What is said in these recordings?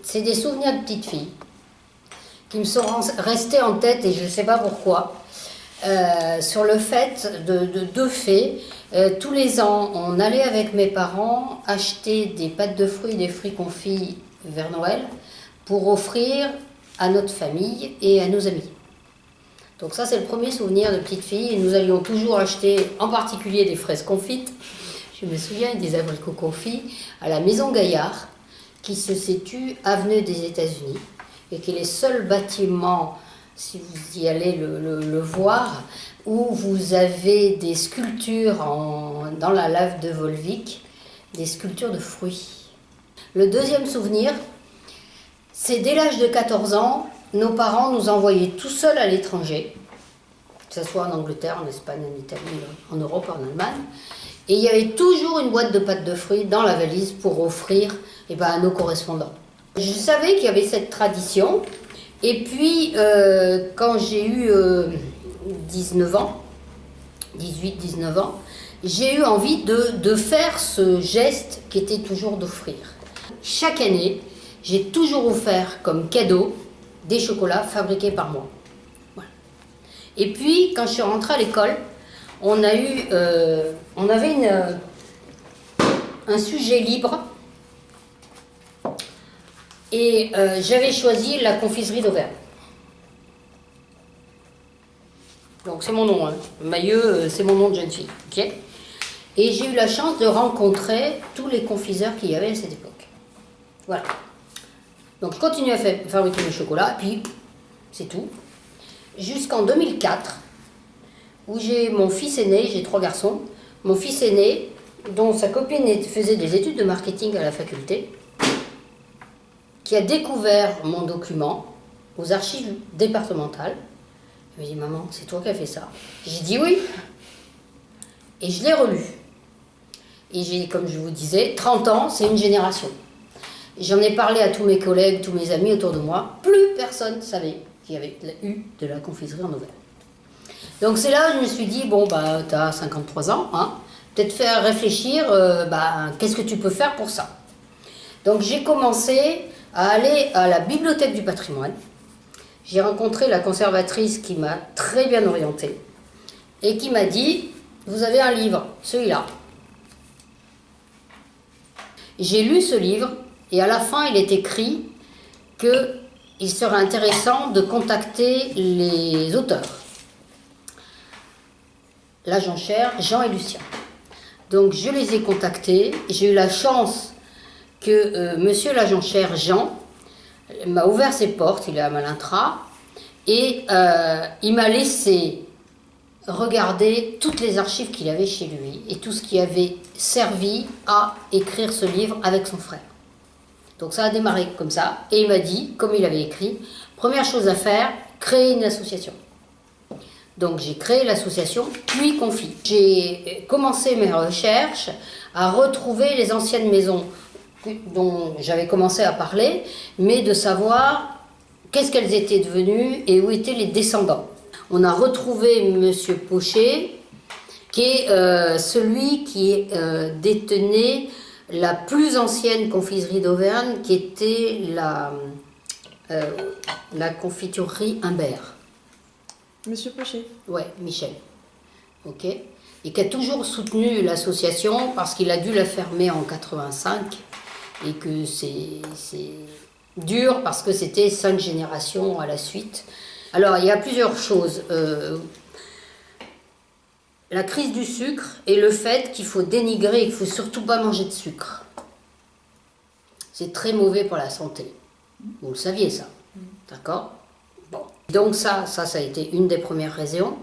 c'est des souvenirs de petite fille qui me sont restés en tête et je ne sais pas pourquoi. Sur le fait de deux faits. Tous les ans, on allait avec mes parents acheter des pâtes de fruits, des fruits confits vers Noël pour offrir à notre famille et à nos amis. Donc ça, c'est le premier souvenir de petite fille. Et nous allions toujours acheter, en particulier des fraises confites, je me souviens, des abricots confits, à la Maison Gaillard, qui se situe avenue des États-Unis, et qui est le seul bâtiment, si vous y allez le voir, où vous avez des sculptures dans la lave de Volvic, des sculptures de fruits. Le deuxième souvenir, c'est dès l'âge de 14 ans, nos parents nous envoyaient tout seuls à l'étranger, que ce soit en Angleterre, en Espagne, en Italie, en Europe, en Allemagne. Et il y avait toujours une boîte de pâtes de fruits dans la valise pour offrir à nos correspondants. Je savais qu'il y avait cette tradition. Et puis, quand j'ai eu 19 ans, 18-19 ans, j'ai eu envie de faire ce geste qui était toujours d'offrir. Chaque année, j'ai toujours offert comme cadeau des chocolats fabriqués par moi. Voilà. Et puis, quand je suis rentrée à l'école, on avait un sujet libre et j'avais choisi la confiserie d'Auvergne. Donc c'est mon nom, hein. Mailleux, c'est mon nom de jeune fille. Okay, et j'ai eu la chance de rencontrer tous les confiseurs qu'il y avait à cette époque. Voilà. Donc je continue à fabriquer mes chocolats, et puis c'est tout. Jusqu'en 2004, où j'ai mon fils aîné, j'ai 3 garçons, mon fils aîné, dont sa copine faisait des études de marketing à la faculté, qui a découvert mon document aux archives départementales. Il m'a dit, maman, c'est toi qui as fait ça? J'ai dit oui. Et je l'ai relu. Et j'ai, comme je vous disais, 30 ans, c'est une génération. J'en ai parlé à tous mes collègues, tous mes amis autour de moi. Plus personne ne savait qu'il y avait eu de la confiserie en Auvergne. Donc c'est là où je me suis dit, bon, tu as 53 ans, hein, peut-être faire réfléchir, qu'est-ce que tu peux faire pour ça? Donc j'ai commencé à aller à la bibliothèque du patrimoine. J'ai rencontré la conservatrice qui m'a très bien orientée et qui m'a dit, vous avez un livre, celui-là. J'ai lu ce livre et à la fin il est écrit qu'il serait intéressant de contacter les auteurs. La Jonchère, Jean et Lucien. Donc je les ai contactés, j'ai eu la chance que monsieur La Jonchère, Jean, m'a ouvert ses portes, il est à Malintra, et il m'a laissé regarder toutes les archives qu'il avait chez lui et tout ce qui avait servi à écrire ce livre avec son frère. Donc ça a démarré comme ça, et il m'a dit, comme il avait écrit, première chose à faire, créer une association. Donc j'ai créé l'association Puits Confit. J'ai commencé mes recherches à retrouver les anciennes maisons dont j'avais commencé à parler, mais de savoir qu'est-ce qu'elles étaient devenues et où étaient les descendants. On a retrouvé Monsieur Pochet, qui est celui qui détenait la plus ancienne confiserie d'Auvergne, qui était la confiturerie Humbert. Monsieur Pochet. Ouais, Michel. Ok. Et qui a toujours soutenu l'association parce qu'il a dû la fermer en 85 et que c'est dur parce que c'était 5 générations à la suite. Alors, il y a plusieurs choses. La crise du sucre et le fait qu'il faut dénigrer, qu'il ne faut surtout pas manger de sucre. C'est très mauvais pour la santé. Vous le saviez, ça. D'accord ? Bon. Donc ça a été une des premières raisons.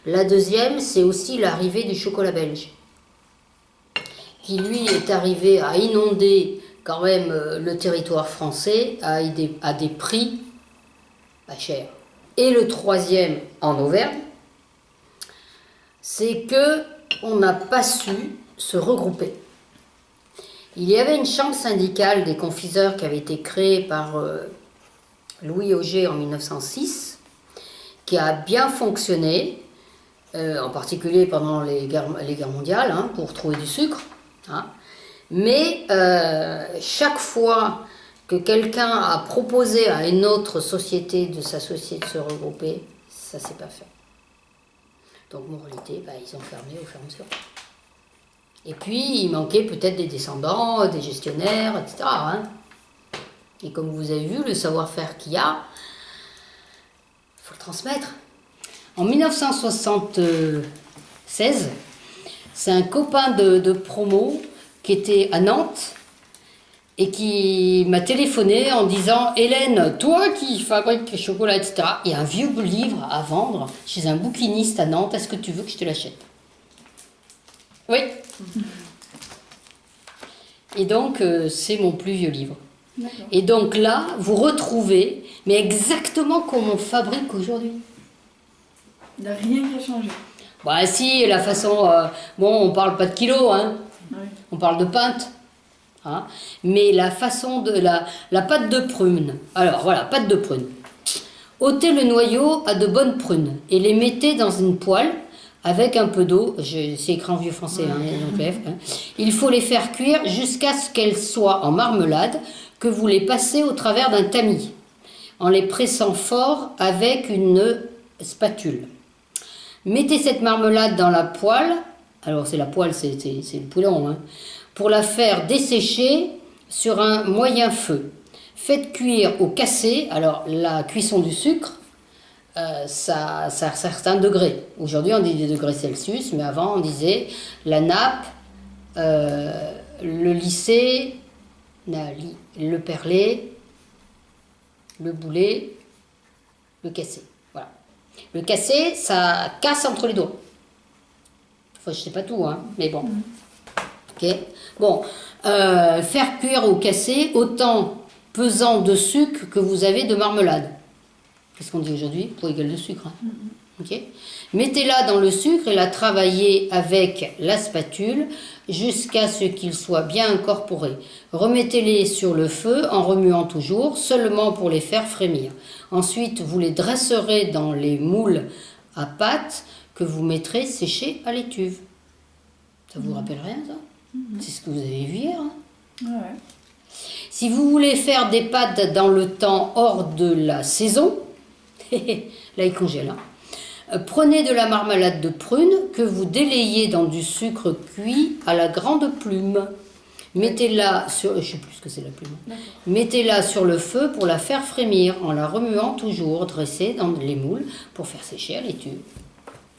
La deuxième, c'est aussi l'arrivée du chocolat belge, qui lui est arrivé à inonder quand même le territoire français à des prix pas chers. Et le troisième en Auvergne, c'est que on n'a pas su se regrouper. Il y avait une chambre syndicale des confiseurs qui avait été créée par Louis Auger en 1906, qui a bien fonctionné, en particulier pendant les guerres mondiales, pour trouver du sucre. Mais chaque fois que quelqu'un a proposé à une autre société de s'associer, de se regrouper, ça ne s'est pas fait. Donc, moralité, ils ont fermé au fur et à mesure. Et puis, il manquait peut-être des descendants, des gestionnaires, etc. Hein. Et comme vous avez vu, le savoir-faire qu'il y a, il faut le transmettre. En 1976, c'est un copain de promo qui était à Nantes et qui m'a téléphoné en disant « Hélène, toi qui fabriques les chocolats, etc., il y a un vieux livre à vendre chez un bouquiniste à Nantes, est-ce que tu veux que je te l'achète ?» Oui. Et donc, c'est mon plus vieux livre. Et donc là, vous retrouvez, mais exactement comme on fabrique aujourd'hui. Il n'y a rien qui a changé. Bah si, la façon... on ne parle pas de kilos, hein. Oui. On parle de pinte. Hein. Mais la façon de... La pâte de prune. Alors voilà, pâte de prune. Ôtez le noyau à de bonnes prunes et les mettez dans une poêle avec un peu d'eau. C'est écrit en vieux français, hein, donc hein. Il faut les faire cuire jusqu'à ce qu'elles soient en marmelade, que vous les passez au travers d'un tamis, en les pressant fort avec une spatule. Mettez cette marmelade dans la poêle, alors c'est la poêle, c'est le poêlon, hein, pour la faire dessécher sur un moyen feu. Faites cuire au cassé, alors la cuisson du sucre, ça a certains degrés. Aujourd'hui on dit des degrés Celsius, mais avant on disait la nappe, le lissé, le perlé, le boulet, le cassé. Voilà. Le cassé, ça casse entre les doigts. Enfin, je sais pas tout, hein, mais bon. Ok. Bon, faire cuire au cassé autant pesant de sucre que vous avez de marmelade. Qu'est-ce qu'on dit aujourd'hui? Pour égal de sucre. Hein. Okay. Mettez-la dans le sucre et la travaillez avec la spatule jusqu'à ce qu'il soit bien incorporé. Remettez-les sur le feu en remuant toujours, seulement pour les faire frémir. Ensuite, vous les dresserez dans les moules à pâte que vous mettrez sécher à l'étuve. Ça vous rappelle rien, ça? C'est ce que vous avez vu hier. Hein. Ouais. Si vous voulez faire des pâtes dans le temps hors de la saison, là il congèle, hein. Prenez de la marmelade de prune que vous délayez dans du sucre cuit à la grande plume. Mettez-la sur... Je ne sais plus ce que c'est la plume. Mettez-la sur le feu pour la faire frémir en la remuant toujours, dressée dans les moules pour faire sécher à l'étuve.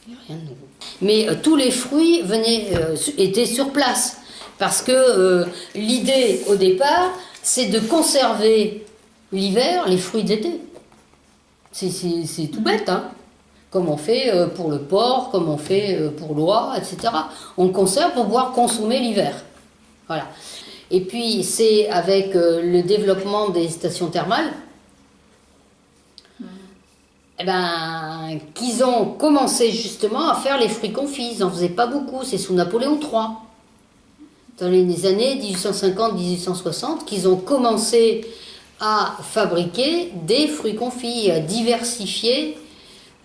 Il n'y a rien de nouveau. Mais tous les fruits étaient sur place. Parce que l'idée au départ, c'est de conserver l'hiver les fruits d'été. C'est tout bête, hein. Comme on fait pour le porc, comme on fait pour l'oie, etc. On conserve pour pouvoir consommer l'hiver. Voilà. Et puis, c'est avec le développement des stations thermales qu'ils ont commencé justement à faire les fruits confits. Ils n'en faisaient pas beaucoup, c'est sous Napoléon III. Dans les années 1850-1860, qu'ils ont commencé à fabriquer des fruits confits, à diversifier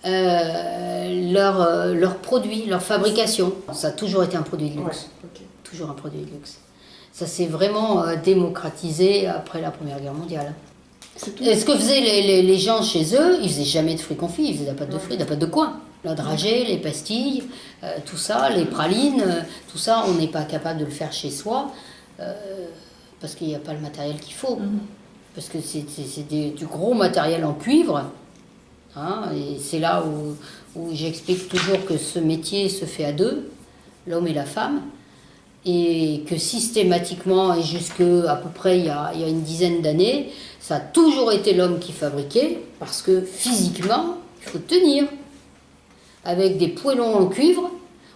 leurs produits, leur fabrication. Ça a toujours été un produit de luxe. Ouais, okay. Toujours un produit de luxe. Ça s'est vraiment démocratisé après la Première Guerre mondiale. Et ce que faisaient les gens chez eux, ils faisaient jamais de fruits confits, ils faisaient de la pâte de fruits, de la pâte de coin. La dragée, les pastilles, tout ça, les pralines, tout ça, on n'est pas capable de le faire chez soi parce qu'il n'y a pas le matériel qu'il faut. Parce que c'est du gros matériel en cuivre. Hein, et c'est là où j'explique toujours que ce métier se fait à deux, l'homme et la femme. Et que systématiquement, et jusque à peu près il y a une dizaine d'années, ça a toujours été l'homme qui fabriquait, parce que physiquement, il faut tenir. Avec des poêlons en cuivre,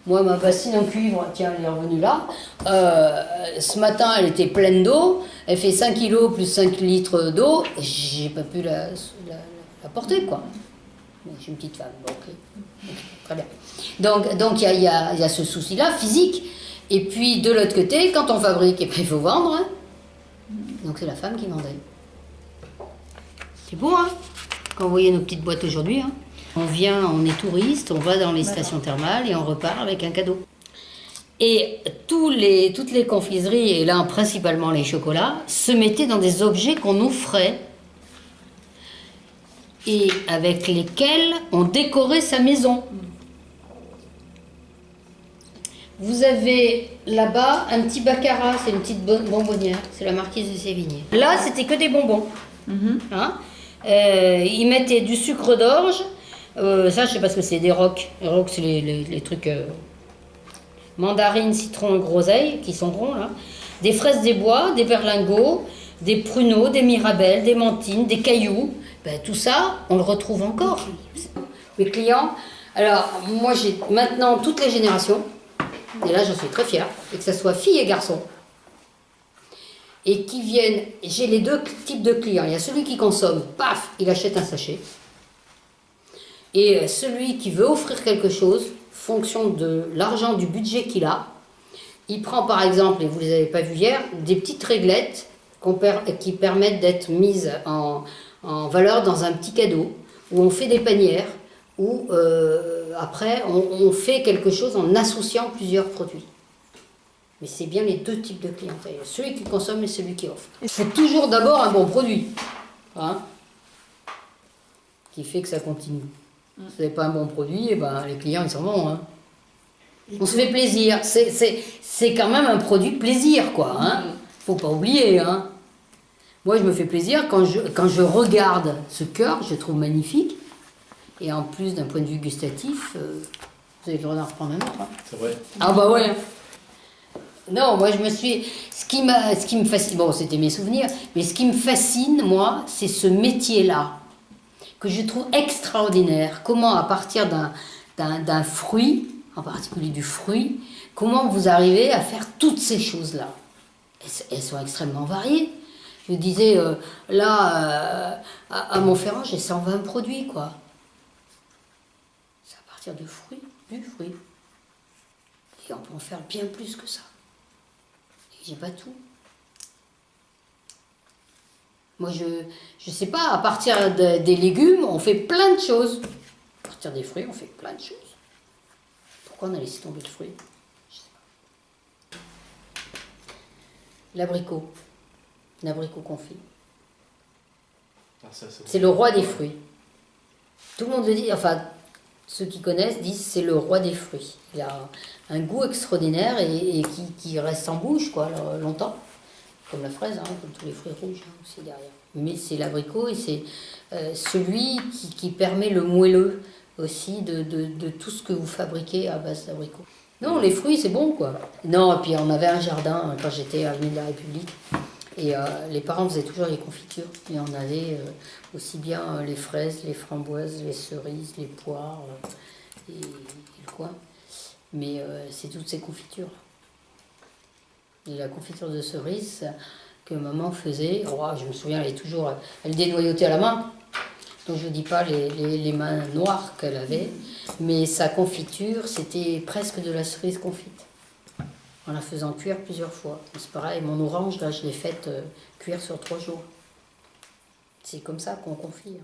moi ma bassine en cuivre, tiens elle est revenue là, ce matin elle était pleine d'eau, elle fait 5 kilos plus 5 litres d'eau, et j'ai pas pu la porter quoi. J'ai une petite femme, bon, ok, très bien. Donc il y a ce souci-là, physique. Et puis, de l'autre côté, quand on fabrique, il faut vendre. Hein. Donc, c'est la femme qui vendait. C'est beau, hein? Quand vous voyez nos petites boîtes aujourd'hui, hein. On vient, on est touriste, on va dans les stations thermales et on repart avec un cadeau. Et toutes les confiseries, et là principalement les chocolats, se mettaient dans des objets qu'on offrait et avec lesquels on décorait sa maison. Vous avez là-bas un petit baccarat, c'est une petite bonbonnière, c'est la marquise de Sévigné. Là, c'était que des bonbons. Hein, ils mettaient du sucre d'orge, ça je sais pas ce que c'est, des rocs. Les rocs, c'est les trucs mandarines, citron et groseille, qui sont ronds là. Des fraises des bois, des berlingots, des pruneaux, des mirabelles, des mentines, des cailloux. Ben, tout ça, on le retrouve encore. Mes clients, alors moi j'ai maintenant toutes les générations, et là j'en suis très fière, et que ce soit filles et garçons, et qui viennent, j'ai les deux types de clients. Il y a celui qui consomme, paf, il achète un sachet, et celui qui veut offrir quelque chose, fonction de l'argent, du budget qu'il a, il prend par exemple, et vous ne les avez pas vu hier, des petites réglettes qui permettent d'être mises en valeur dans un petit cadeau, où on fait des panières, où après on fait quelque chose en associant plusieurs produits. Mais c'est bien les deux types de clients, celui qui consomme et celui qui offre. Il faut toujours d'abord un bon produit, hein, qui fait que ça continue. Si vous n'avez pas un bon produit, et ben, les clients ils s'en vont. Hein. On se fait plaisir, c'est quand même un produit plaisir, quoi. Hein. Faut pas oublier. Hein. Moi, je me fais plaisir quand je regarde ce cœur, je le trouve magnifique. Et en plus, d'un point de vue gustatif, vous avez le droit d'en reprendre un autre. Hein. C'est vrai. Ah bah ouais. Non, moi, je me suis... Ce qui me fascine... Bon, c'était mes souvenirs. Mais ce qui me fascine, moi, c'est ce métier-là, que je trouve extraordinaire. Comment, à partir d'un fruit, en particulier du fruit, comment vous arrivez à faire toutes ces choses-là. Elles sont extrêmement variées. Je disais, là, à Montferrand, j'ai 120 produits, quoi. C'est à partir du fruit. Et on peut en faire bien plus que ça. Et j'ai pas tout. Moi, je sais pas, à partir des légumes, on fait plein de choses. À partir des fruits, on fait plein de choses. Pourquoi on a laissé tomber le fruit? Je sais pas. L'abricot confit. Ah, c'est le roi des fruits. Tout le monde le dit, enfin, ceux qui connaissent disent c'est le roi des fruits. Il a un goût extraordinaire et qui reste en bouche, quoi, longtemps. Comme la fraise, hein, comme tous les fruits rouges hein, aussi derrière. Mais c'est l'abricot et c'est celui qui permet le moelleux aussi de tout ce que vous fabriquez à base d'abricot. Non, les fruits, c'est bon, quoi. Non, et puis on avait un jardin quand j'étais à l'avenue de la République. Et les parents faisaient toujours les confitures. Et on avait aussi bien les fraises, les framboises, les cerises, les poires et le coin. Mais c'est toutes ces confitures. Et la confiture de cerise que maman faisait, oh, je me souviens, elle dénoyautait à la main. Donc je ne dis pas les mains noires qu'elle avait, mais sa confiture, c'était presque de la cerise confite. En la faisant cuire plusieurs fois. C'est pareil, mon orange, là, je l'ai faite cuire sur 3 jours. C'est comme ça qu'on confie.